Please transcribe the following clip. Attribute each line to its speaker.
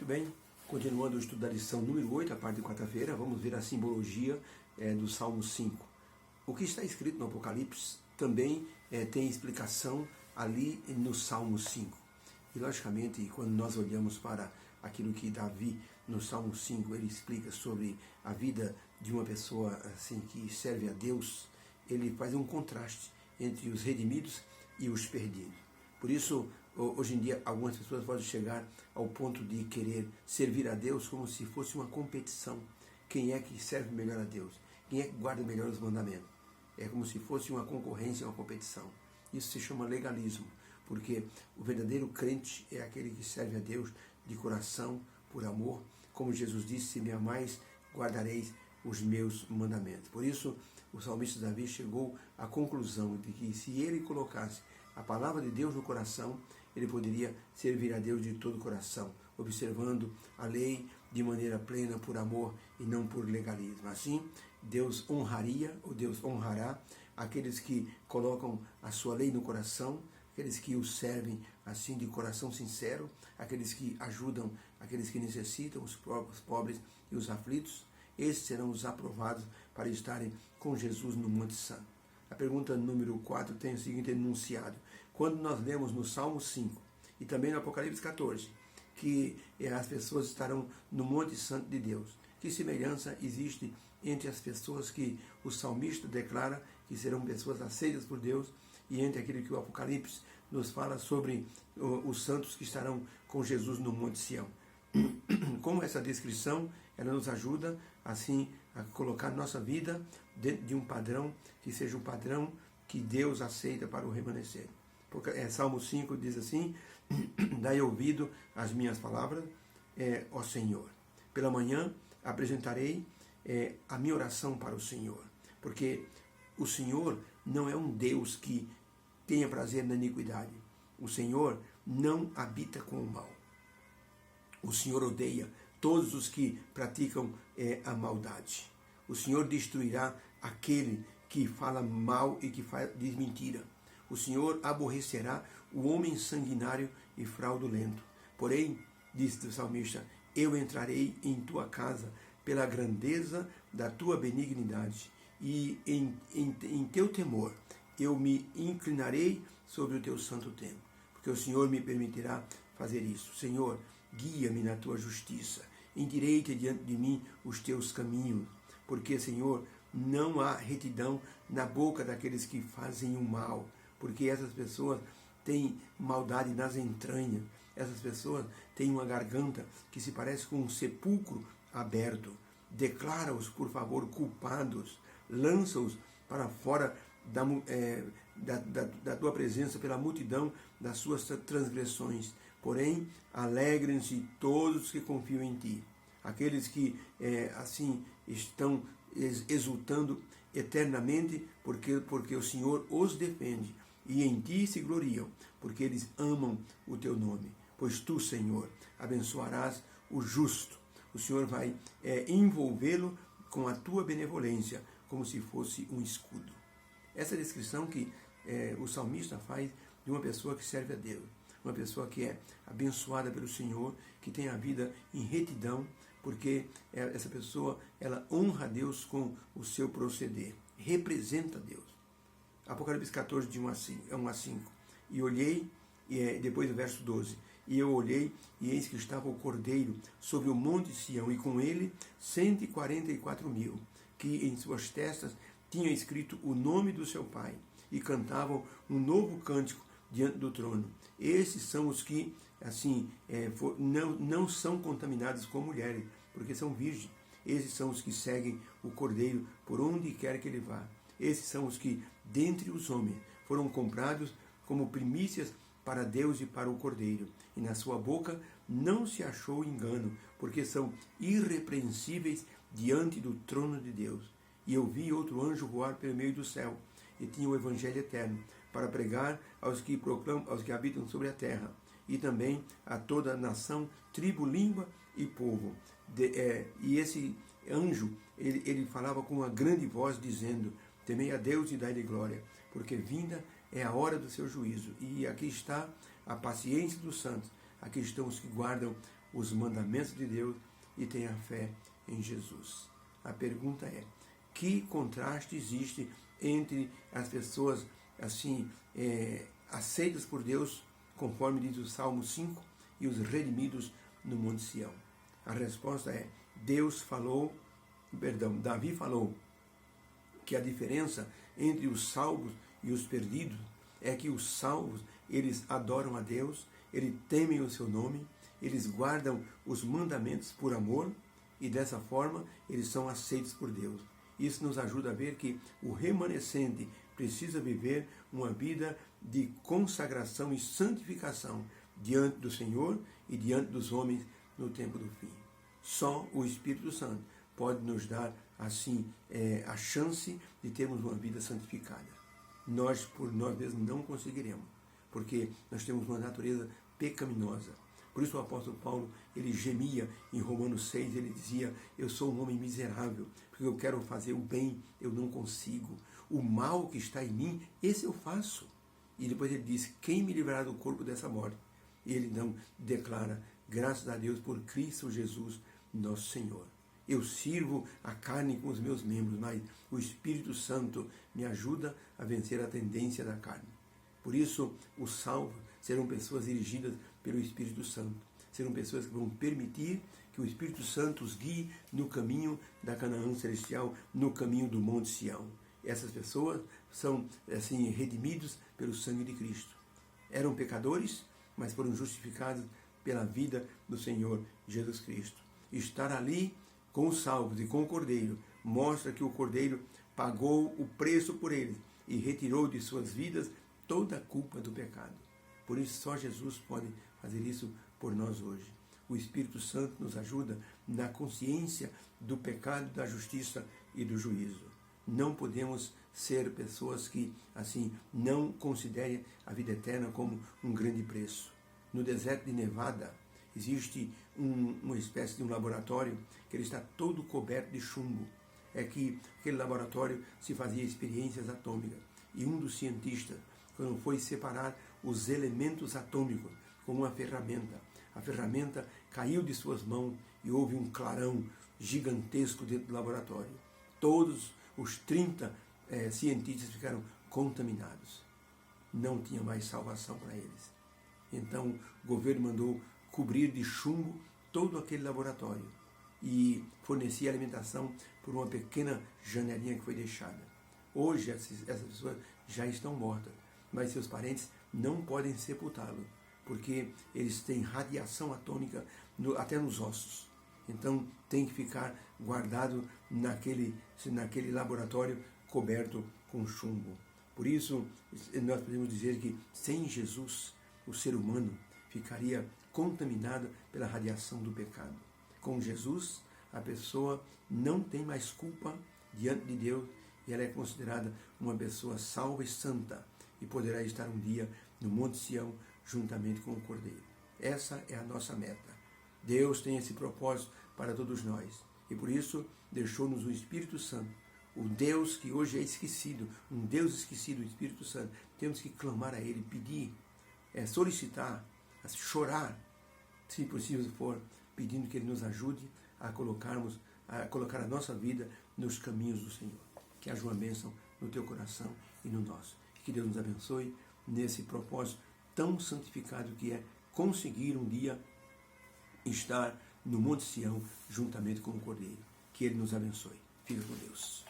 Speaker 1: Muito bem, continuando o estudo da lição número 8, a parte de quarta-feira, vamos ver a simbologia do Salmo 5. O que está escrito no Apocalipse também tem explicação ali no Salmo 5. E logicamente, quando nós olhamos para aquilo que Davi, no Salmo 5, ele explica sobre a vida de uma pessoa assim que serve a Deus, ele faz um contraste entre os redimidos e os perdidos. Por isso, hoje em dia, algumas pessoas podem chegar ao ponto de querer servir a Deus como se fosse uma competição. Quem é que serve melhor a Deus? Quem é que guarda melhor os mandamentos? É como se fosse uma concorrência, uma competição. Isso se chama legalismo, porque o verdadeiro crente é aquele que serve a Deus de coração, por amor. Como Jesus disse, se me amais, guardareis os meus mandamentos. Por isso, o salmista Davi chegou à conclusão de que se ele colocasse a palavra de Deus no coração, ele poderia servir a Deus de todo o coração, observando a lei de maneira plena, por amor e não por legalismo. Assim, Deus honraria, ou Deus honrará, aqueles que colocam a sua lei no coração, aqueles que o servem assim de coração sincero, aqueles que ajudam aqueles que necessitam, os pobres e os aflitos. Esses serão os aprovados para estarem com Jesus no Monte Santo. A pergunta número 4 tem o seguinte enunciado. Quando nós lemos no Salmo 5 e também no Apocalipse 14, que as pessoas estarão no Monte Santo de Deus, que semelhança existe entre as pessoas que o salmista declara que serão pessoas aceitas por Deus e entre aquilo que o Apocalipse nos fala sobre os santos que estarão com Jesus no Monte Sião. Como essa descrição, ela nos ajuda assim a colocar nossa vida dentro de um padrão que seja um padrão que Deus aceita para o remanescente. Porque Salmo 5 diz assim: dai ouvido às minhas palavras, ó Senhor. Pela manhã apresentarei a minha oração para o Senhor, porque o Senhor não é um Deus que tenha prazer na iniquidade. O Senhor não habita com o mal. O Senhor odeia todos os que praticam a maldade. O Senhor destruirá aquele que fala mal e que diz mentira. O Senhor aborrecerá o homem sanguinário e fraudulento. Porém, disse o salmista, eu entrarei em tua casa pela grandeza da tua benignidade e em teu temor eu me inclinarei sobre o teu santo templo, porque o Senhor me permitirá fazer isso. Senhor, guia-me na tua justiça, endireita diante de mim os teus caminhos, porque, Senhor, não há retidão na boca daqueles que fazem o mal, porque essas pessoas têm maldade nas entranhas, essas pessoas têm uma garganta que se parece com um sepulcro aberto. Declara-os, por favor, culpados, lança-os para fora da tua presença pela multidão das suas transgressões. Porém, alegrem-se todos os que confiam em ti. Aqueles que assim estão exultando eternamente, porque o Senhor os defende e em ti se gloriam, porque eles amam o teu nome. Pois tu, Senhor, abençoarás o justo. O Senhor vai envolvê-lo com a tua benevolência, como se fosse um escudo. Essa descrição que o salmista faz de uma pessoa que serve a Deus, uma pessoa que é abençoada pelo Senhor, que tem a vida em retidão, porque essa pessoa, ela honra a Deus com o seu proceder, representa Deus. Apocalipse 14, de 1 a 5. E olhei, depois do verso 12, e eu olhei, e eis que estava o Cordeiro sobre o monte Sião, e com ele 144.000, que em suas testas tinham escrito o nome do seu Pai, e cantavam um novo cântico diante do trono. Esses são os que assim não são contaminados com mulheres, porque são virgens. Esses são os que seguem o Cordeiro por onde quer que ele vá. Esses são os que, dentre os homens, foram comprados como primícias para Deus e para o Cordeiro. E na sua boca não se achou engano, porque são irrepreensíveis diante do trono de Deus. E eu vi outro anjo voar pelo meio do céu, e tinha o Evangelho eterno, para pregar aos que proclamam, aos que habitam sobre a terra, e também a toda nação, tribo, língua e povo. E esse anjo, ele falava com uma grande voz, dizendo, temei a Deus e dai-lhe glória, porque vinda é a hora do seu juízo. E aqui está a paciência dos santos, aqui estão os que guardam os mandamentos de Deus e tenha fé em Jesus. A pergunta é: que contraste existe entre as pessoas assim aceitas por Deus, conforme diz o Salmo 5, e os redimidos no Monte Sião? A resposta é: Davi falou que a diferença entre os salvos e os perdidos é que os salvos, eles adoram a Deus, eles temem o seu nome, eles guardam os mandamentos por amor e dessa forma eles são aceitos por Deus. Isso nos ajuda a ver que o remanescente precisa viver uma vida de consagração e santificação diante do Senhor e diante dos homens no tempo do fim. Só o Espírito Santo pode nos dar assim a chance de termos uma vida santificada. Nós, por nós mesmos, não conseguiremos, porque nós temos uma natureza pecaminosa. Por isso o apóstolo Paulo, ele gemia em Romanos 6, ele dizia: eu sou um homem miserável, porque eu quero fazer o bem, eu não consigo. O mal que está em mim, esse eu faço. E depois ele diz: quem me livrará do corpo dessa morte? E ele então declara: graças a Deus por Cristo Jesus, nosso Senhor. Eu sirvo a carne com os meus membros, mas o Espírito Santo me ajuda a vencer a tendência da carne. Por isso, os salvos serão pessoas dirigidas pelo Espírito Santo. Serão pessoas que vão permitir que o Espírito Santo os guie no caminho da Canaã celestial, no caminho do Monte Sião. Essas pessoas são assim redimidos pelo sangue de Cristo. Eram pecadores, mas foram justificados pela vida do Senhor Jesus Cristo. Estar ali com os salvos e com o Cordeiro mostra que o Cordeiro pagou o preço por eles e retirou de suas vidas toda a culpa do pecado. Por isso só Jesus pode fazer isso por nós hoje. O Espírito Santo nos ajuda na consciência do pecado, da justiça e do juízo. Não podemos ser pessoas que assim não considerem a vida eterna como um grande preço. No deserto de Nevada existe uma espécie de um laboratório que ele está todo coberto de chumbo. É que aquele laboratório se fazia experiências atômicas. E um dos cientistas, quando foi separar os elementos atômicos com uma ferramenta, a ferramenta caiu de suas mãos e houve um clarão gigantesco dentro do laboratório. Todos os 30 cientistas ficaram contaminados. Não tinha mais salvação para eles. Então o governo mandou cobrir de chumbo todo aquele laboratório e fornecer alimentação por uma pequena janelinha que foi deixada. Hoje essas pessoas já estão mortas, mas seus parentes não podem sepultá-lo, porque eles têm radiação atômica até nos ossos. Então tem que ficar guardado naquele laboratório coberto com chumbo. Por isso nós podemos dizer que sem Jesus o ser humano ficaria contaminado pela radiação do pecado. Com Jesus, a pessoa não tem mais culpa diante de Deus e ela é considerada uma pessoa salva e santa e poderá estar um dia no Monte Sião juntamente com o Cordeiro. Essa é a nossa meta. Deus tem esse propósito para todos nós e por isso deixou-nos o Espírito Santo, o Deus que hoje é esquecido, um Deus esquecido, o Espírito Santo. Temos que clamar a Ele, pedir, solicitar, chorar, se possível for, pedindo que Ele nos ajude a colocar a nossa vida nos caminhos do Senhor. Que haja uma bênção no teu coração e no nosso. Que Deus nos abençoe nesse propósito tão santificado que é conseguir um dia estar no Monte Sião juntamente com o Cordeiro. Que Ele nos abençoe. Fica com Deus.